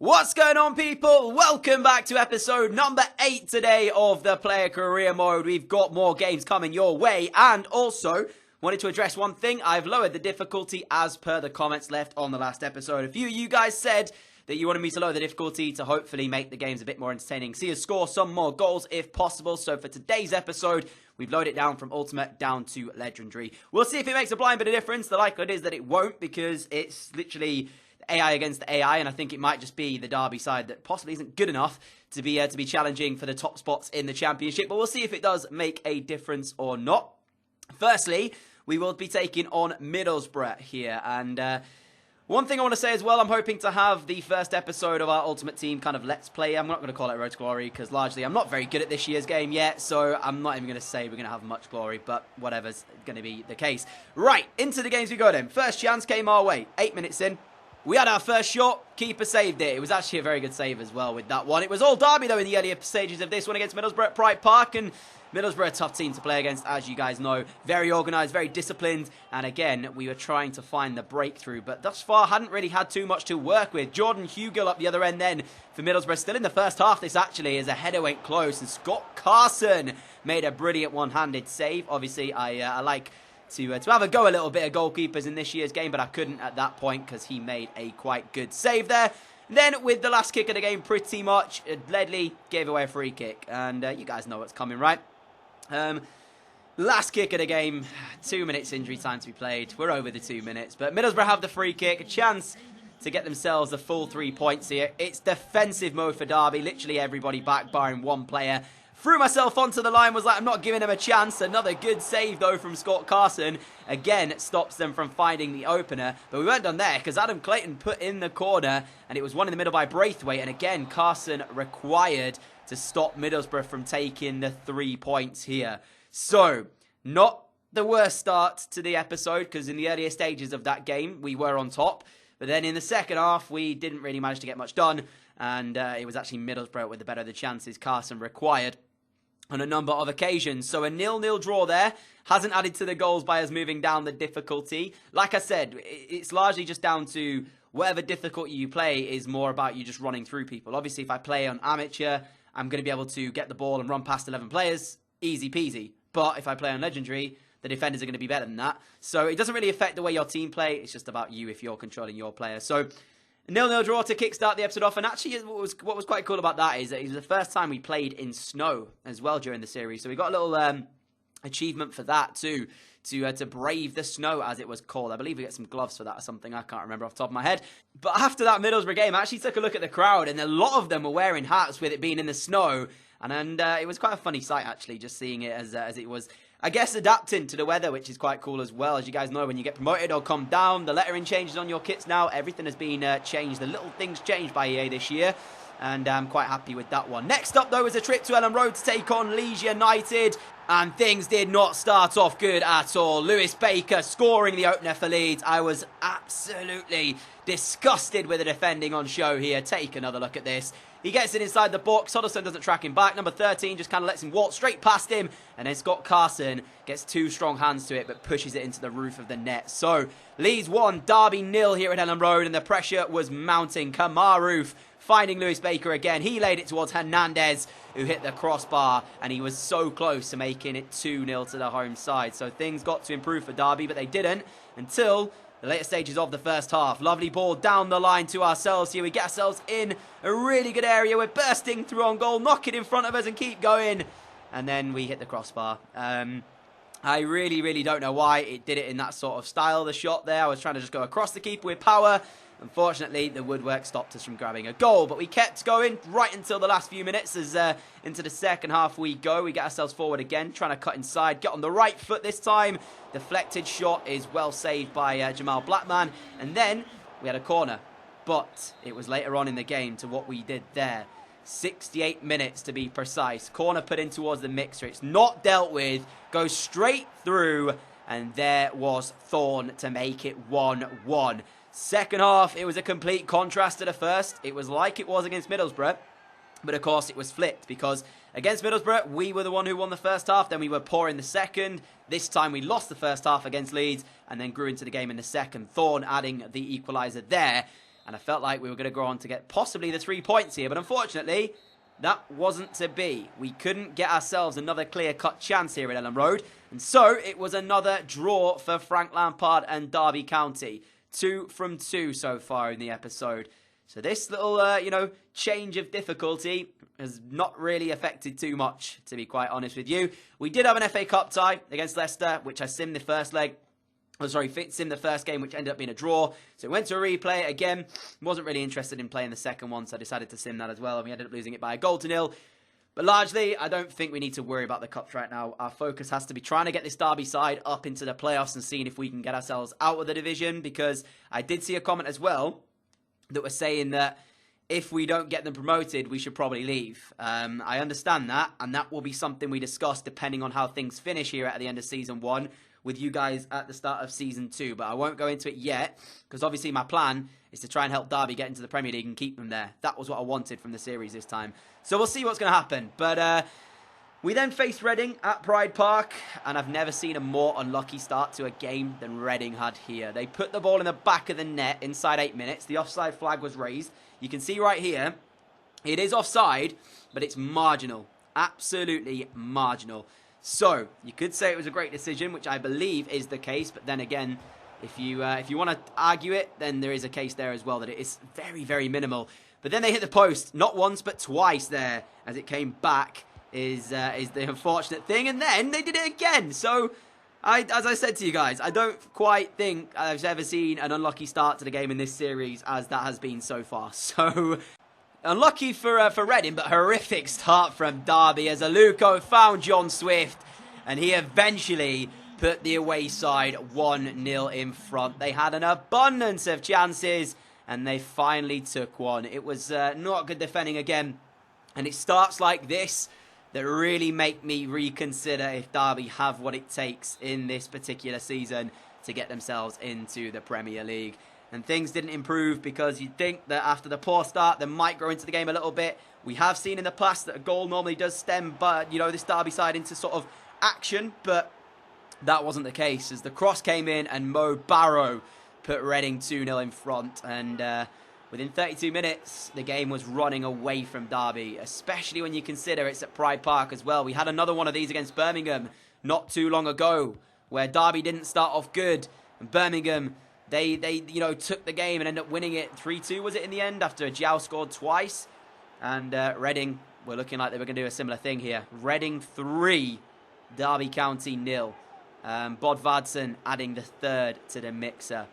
What's going on, people? Welcome back to episode number 8 today of the player career mode. We've got more games coming your way, and also wanted to address one thing. I've lowered the difficulty as per the comments left on the last episode. A few of you guys said that you wanted me to lower the difficulty to hopefully make the games a bit more entertaining. See us score some more goals if possible. So for today's episode, we've lowered it down from Ultimate down to Legendary. We'll see if it makes a blind bit of difference. The likelihood is that it won't, because it's literally AI against the AI, and I think it might just be the Derby side that possibly isn't good enough to be challenging for the top spots in the Championship. But we'll see if it does make a difference or not. Firstly, we will be taking on Middlesbrough here, and one thing I want to say as well, I'm hoping to have the first episode of our Ultimate Team kind of Let's Play. I'm not going to call it Road to Glory, because largely I'm not very good at this year's game yet, so I'm not even going to say we're going to have much glory, but whatever's going to be the case. Right, into the games we go then. First chance came our way, 8 minutes in. We had our first shot, keeper saved it. It was actually a very good save as well with that one. It was all Derby, though, in the earlier stages of this one against Middlesbrough at Pride Park, and Middlesbrough, a tough team to play against, as you guys know. Very organised, very disciplined, and again, we were trying to find the breakthrough, but thus far, hadn't really had too much to work with. Jordan Hugill up the other end then for Middlesbrough. Still in the first half, this actually, as a header went close, and Scott Carson made a brilliant one-handed save. Obviously, I like to have a go a little bit of goalkeepers in this year's game, but I couldn't at that point because he made a quite good save there. Then with the last kick of the game, pretty much, Ledley gave away a free kick, and you guys know what's coming, right? Last kick of the game, 2 minutes injury time to be played. We're over the 2 minutes, but Middlesbrough have the free kick, a chance to get themselves the full 3 points here. It's defensive mode for Derby, literally everybody back barring one player. Threw myself onto the line, was like, I'm not giving him a chance. Another good save, though, from Scott Carson. Again, stops them from finding the opener. But we weren't done there, because Adam Clayton put in the corner, and it was one in the middle by Braithwaite. And again, Carson required to stop Middlesbrough from taking the 3 points here. So, not the worst start to the episode, because in the earlier stages of that game, we were on top. But then in the second half, we didn't really manage to get much done. And it was actually Middlesbrough with the better of the chances Carson required on a number of occasions. So a 0-0 draw there hasn't added to the goals by us moving down the difficulty. Like I said, it's largely just down to whatever difficulty you play is more about you just running through people. Obviously, if I play on amateur, I'm going to be able to get the ball and run past 11 players. Easy peasy. But if I play on legendary, the defenders are going to be better than that. So it doesn't really affect the way your team play. It's just about you if you're controlling your player. So 0-0 draw to kickstart the episode off, and actually what was quite cool about that is that it was the first time we played in snow as well during the series, so we got a little achievement for that too, to brave the snow, as it was called. I believe we get some gloves for that or something, I can't remember off the top of my head. But after that Middlesbrough game, I actually took a look at the crowd, and a lot of them were wearing hats with it being in the snow, and it was quite a funny sight actually, just seeing it as it was, I guess, adapting to the weather, which is quite cool as well. As you guys know, when you get promoted or come down, the lettering changes on your kits now. Everything has been changed. The little things changed by EA this year, and I'm quite happy with that one. Next up, though, is a trip to Elland Road to take on Leeds United, and things did not start off good at all. Lewis Baker scoring the opener for Leeds. I was absolutely disgusted with the defending on show here. Take another look at this. He gets it inside the box. Huddleston doesn't track him back. Number 13 just kind of lets him walk straight past him. And then Scott Carson gets 2 strong hands to it, but pushes it into the roof of the net. So, Leeds 1, Derby 0 here at Elland Road. And the pressure was mounting. Kamaru finding Lewis Baker again. He laid it towards Hernandez, who hit the crossbar. And he was so close to making it 2-0 to the home side. So, things got to improve for Derby, but they didn't until the later stages of the first half. Lovely ball down the line to ourselves here. We get ourselves in a really good area. We're bursting through on goal, knock it in front of us and keep going. And then we hit the crossbar. I really don't know why it did it in that sort of style, the shot there. I was trying to just go across the keeper with power. Unfortunately, the woodwork stopped us from grabbing a goal, but we kept going right until the last few minutes. As into the second half we go, we get ourselves forward again, trying to cut inside, get on the right foot this time. Deflected shot is well saved by Jamal Blackman, and then we had a corner, but it was later on in the game to what we did there. 68 minutes to be precise. Corner put in towards the mixer. It's not dealt with, goes straight through, and there was Thorne to make it 1-1. Second half, it was a complete contrast to the first. It was like it was against Middlesbrough, but of course it was flipped, because against Middlesbrough, we were the one who won the first half, then we were poor in the second. This time we lost the first half against Leeds, and then grew into the game in the second. Thorne adding the equaliser there. and I felt like we were going to go on to get possibly the 3 points here, but unfortunately, that wasn't to be. We couldn't get ourselves another clear-cut chance here at Elland Road, and so it was another draw for Frank Lampard and Derby County. 2 from 2 so far in the episode. So this little, change of difficulty has not really affected too much, to be quite honest with you. We did have an FA Cup tie against Leicester, which I simmed the first leg. Simmed the first game, which ended up being a draw. So it went to a replay again. Wasn't really interested in playing the second one, so I decided to sim that as well, and we ended up losing it by a goal to 0. But largely, I don't think we need to worry about the Cups right now. Our focus has to be trying to get this Derby side up into the playoffs and seeing if we can get ourselves out of the division, because I did see a comment as well that was saying that if we don't get them promoted, we should probably leave. I understand that, and that will be something we discuss depending on how things finish here at the end of Season 1 with you guys at the start of Season 2. But I won't go into it yet, because obviously my plan is to try and help Derby get into the Premier League and keep them there. That was what I wanted from the series this time. So we'll see what's going to happen. But we then faced Reading at Pride Park, and I've never seen a more unlucky start to a game than Reading had here. They put the ball in the back of the net inside 8 minutes. The offside flag was raised. You can see right here, it is offside, but it's marginal. Absolutely marginal. So, you could say it was a great decision, which I believe is the case, but then again, if you want to argue it, then there is a case there as well that it is very, very minimal. But then they hit the post, not once, but twice there, as it came back, is the unfortunate thing, and then they did it again. So, as I said to you guys, I don't quite think I've ever seen an unlucky start to the game in this series as that has been so far. So, unlucky for Reading, but horrific start from Derby as Aluko found John Swift, and he eventually put the away side 1-0 in front. They had an abundance of chances, and they finally took one. It was not good defending again, and it starts like this that really make me reconsider if Derby have what it takes in this particular season to get themselves into the Premier League. And things didn't improve, because you'd think that after the poor start, they might grow into the game a little bit. We have seen in the past that a goal normally does stem, but this Derby side into sort of action, but that wasn't the case, as the cross came in and Mo Barrow put Reading 2-0 in front, and within 32 minutes, the game was running away from Derby, especially when you consider it's at Pride Park as well. We had another one of these against Birmingham not too long ago, where Derby didn't start off good, and Birmingham, they took the game and ended up winning it 3-2, was it, in the end, after Giao scored twice. And Reading were looking like they were going to do a similar thing here. Reading 3, Derby County 0. Bodvarsson adding the third to the mixer.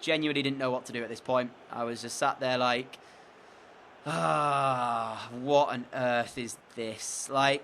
Genuinely didn't know what to do at this point. I was just sat there like, what on earth is this? Like,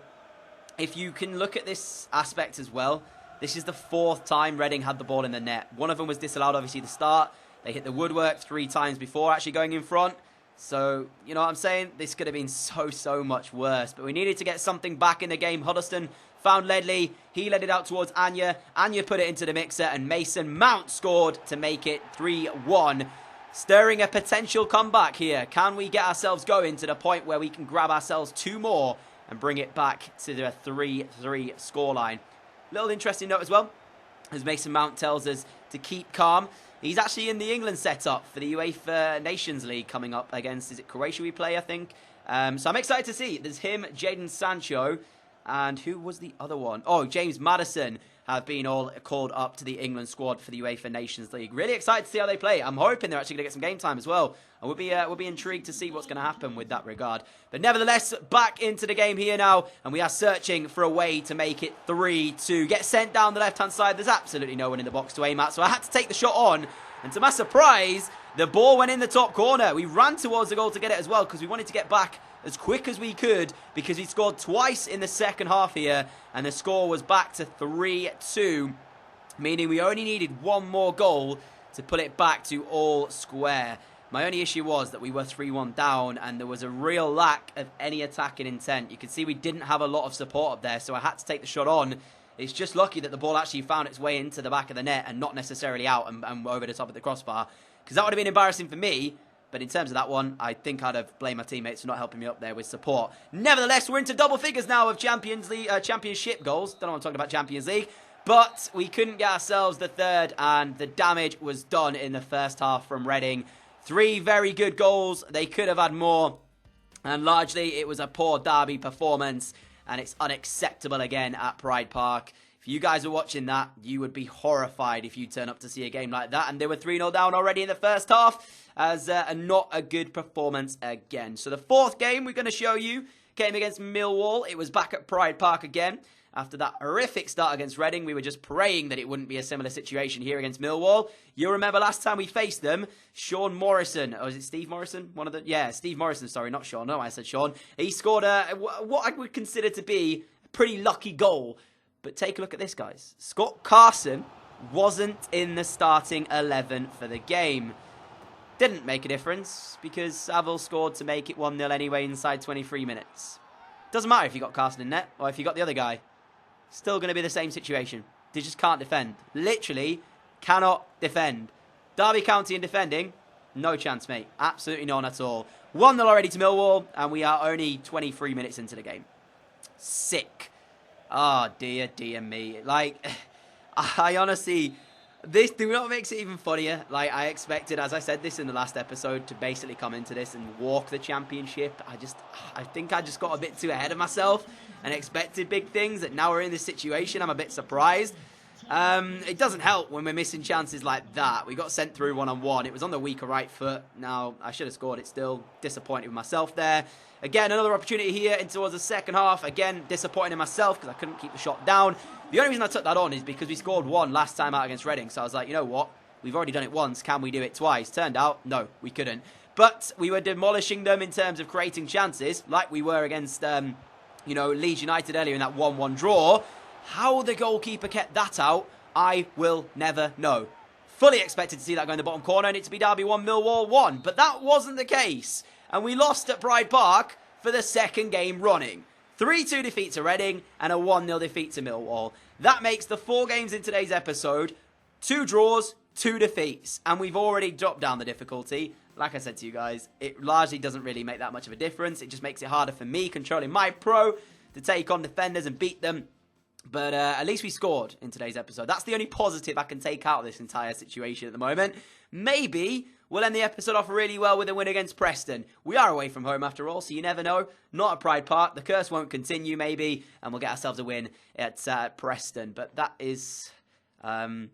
if you can look at this aspect as well, this is the 4th time Reading had the ball in the net. One of them was disallowed, obviously, the start. They hit the woodwork 3 times before actually going in front. So, you know what I'm saying? This could have been so much worse. But we needed to get something back in the game. Huddleston found Ledley. He led it out towards Anya. Anya put it into the mixer, and Mason Mount scored to make it 3-1. Stirring a potential comeback here. Can we get ourselves going to the point where we can grab ourselves 2 more and bring it back to the 3-3 scoreline? Little interesting note as well, as Mason Mount tells us to keep calm. He's actually in the England setup for the UEFA Nations League coming up against, is it Croatia we play, I think? So I'm excited to see. There's him, Jadon Sancho, and who was the other one? Oh, James Maddison have been all called up to the England squad for the UEFA Nations League. Really excited to see how they play. I'm hoping they're actually going to get some game time as well. I would be intrigued to see what's going to happen with that regard. But nevertheless, back into the game here now, and we are searching for a way to make it 3-2. Get sent down the left-hand side. There's absolutely no one in the box to aim at, so I had to take the shot on. And to my surprise, the ball went in the top corner. We ran towards the goal to get it as well, because we wanted to get back as quick as we could, because he scored twice in the second half here, and the score was back to 3-2, meaning we only needed 1 more goal to put it back to all square. My only issue was that we were 3-1 down, and there was a real lack of any attacking intent. You could see we didn't have a lot of support up there, so I had to take the shot on. It's just lucky that the ball actually found its way into the back of the net and not necessarily out and over the top of the crossbar, because that would have been embarrassing for me. But in terms of that one, I think I'd have blamed my teammates for not helping me up there with support. Nevertheless, we're into double figures now of Championship goals. Don't know what I'm talking about, Champions League. But we couldn't get ourselves the third, and the damage was done in the first half from Reading. 3 very good goals. They could have had more. And largely, it was a poor Derby performance. And it's unacceptable again at Pride Park. If you guys are watching that, you would be horrified if you turn up to see a game like that. And they were 3-0 down already in the first half. As not a good performance again. So the 4th game we're going to show you came against Millwall. It was back at Pride Park again. After that horrific start against Reading, we were just praying that it wouldn't be a similar situation here against Millwall. You'll remember last time we faced them, Sean Morrison. Oh, is it Steve Morrison? Steve Morrison, sorry, not Sean. No, I said Sean. He scored what I would consider to be a pretty lucky goal. But take a look at this, guys. Scott Carson wasn't in the starting 11 for the game. Didn't make a difference because Saville scored to make it 1-0 anyway inside 23 minutes. Doesn't matter if you got Carson in net or if you got the other guy. Still going to be the same situation. They just can't defend. Literally cannot defend. Derby County in defending, no chance, mate. Absolutely none at all. 1-0 already to Millwall, and we are only 23 minutes into the game. Sick. Oh, dear me. Like, I honestly... This do not makes it even funnier. Like, I expected, as I said this in the last episode, to basically come into this and walk the championship. I think I just got a bit too ahead of myself and expected big things. That now we're in this situation, I'm a bit surprised. It doesn't help when we're missing chances like that. We got sent through one-on-one. It was on the weaker right foot. Now, I should have scored it still. Disappointed with myself there. Again, another opportunity here in towards the second half. Again, disappointed in myself because I couldn't keep the shot down. The only reason I took that on is because we scored 1 last time out against Reading. So I was like, you know what? We've already done it once. Can we do it twice? Turned out, no, we couldn't. But we were demolishing them in terms of creating chances, like we were against, Leeds United earlier in that 1-1 draw. How the goalkeeper kept that out, I will never know. Fully expected to see that go in the bottom corner and it to be Derby 1, Millwall 1. But that wasn't the case. And we lost at Pride Park for the 2nd game running. 3-2 defeat to Reading and a 1-0 defeat to Millwall. That makes the 4 games in today's episode 2 draws, 2 defeats. And we've already dropped down the difficulty. Like I said to you guys, it largely doesn't really make that much of a difference. It just makes it harder for me, controlling my pro, to take on defenders and beat them. But at least we scored in today's episode. That's the only positive I can take out of this entire situation at the moment. Maybe we'll end the episode off really well with a win against Preston. We are away from home after all, so you never know. Not at Pride Park. The curse won't continue maybe, and we'll get ourselves a win at Preston. But that is, I'm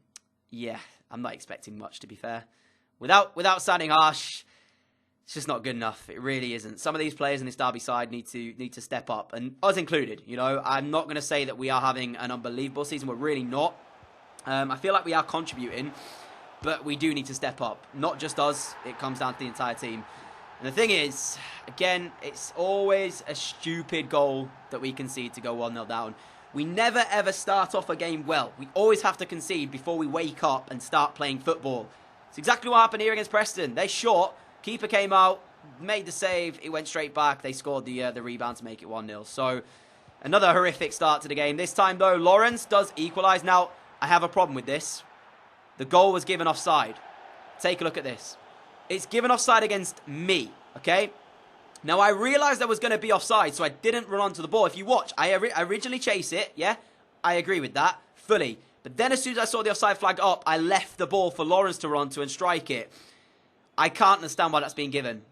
not expecting much, to be fair. Without sounding harsh, it's just not good enough. It really isn't. Some of these players in this Derby side need to step up, and us included. I'm not going to say that we are having an unbelievable season. We're really not. I feel like we are contributing, but we do need to step up. Not just us. It comes down to the entire team. And the thing is, again, it's always a stupid goal that we concede to go 1-0 down. We never ever start off a game well. We always have to concede before we wake up and start playing football. It's exactly what happened here against Preston. They shot. Keeper came out, made the save, it went straight back. They scored the rebound to make it 1-0. So, another horrific start to the game. This time, though, Lawrence does equalise. Now, I have a problem with this. The goal was given offside. Take a look at this. It's given offside against me, okay? Now, I realised I was going to be offside, so I didn't run onto the ball. If you watch, I originally chase it, yeah? I agree with that, fully. But then as soon as I saw the offside flag up, I left the ball for Lawrence to run to and strike it. I can't understand why that's being given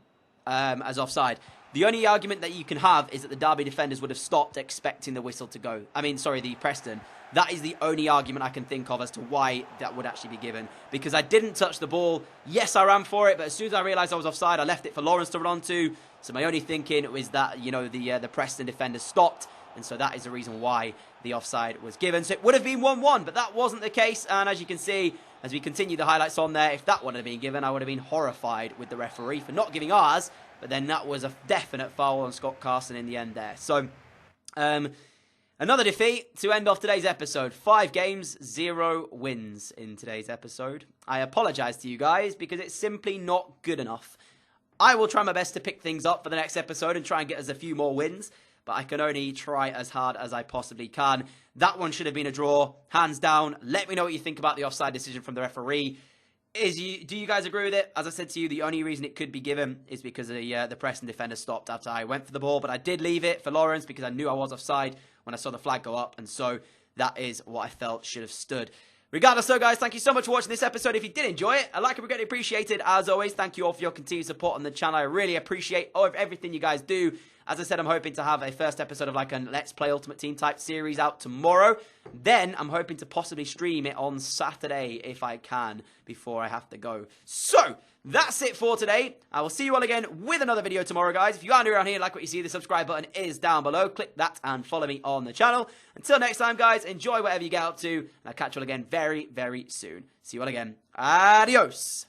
as offside. The only argument that you can have is that the Derby defenders would have stopped expecting the whistle to go. The Preston. That is the only argument I can think of as to why that would actually be given. Because I didn't touch the ball. Yes, I ran for it, but as soon as I realised I was offside, I left it for Lawrence to run onto. So my only thinking was that, the Preston defenders stopped. And so that is the reason why the offside was given. So it would have been 1-1, but that wasn't the case. And as you can see, as we continue the highlights on there, if that would have been given, I would have been horrified with the referee for not giving ours. But then that was a definite foul on Scott Carson in the end there. So, another defeat to end off today's episode. 5 games, 0 wins in today's episode. I apologise to you guys because it's simply not good enough. I will try my best to pick things up for the next episode and try and get us a few more wins. But I can only try as hard as I possibly can. That one should have been a draw, hands down. Let me know what you think about the offside decision from the referee. Do you guys agree with it? As I said to you, the only reason it could be given is because the Preston defender stopped after I went for the ball. But I did leave it for Lawrence because I knew I was offside when I saw the flag go up. And so that is what I felt should have stood. Regardless, so guys, thank you so much for watching this episode. If you did enjoy it, a like would be greatly appreciated. As always, thank you all for your continued support on the channel. I really appreciate everything you guys do. As I said, I'm hoping to have a first episode of like a Let's Play Ultimate Team type series out tomorrow. Then I'm hoping to possibly stream it on Saturday if I can before I have to go. So that's it for today. I will see you all again with another video tomorrow, guys. If you are new around here, like what you see, the subscribe button is down below. Click that and follow me on the channel. Until next time, guys, enjoy whatever you get up to. And I'll catch you all again very, very soon. See you all again. Adios.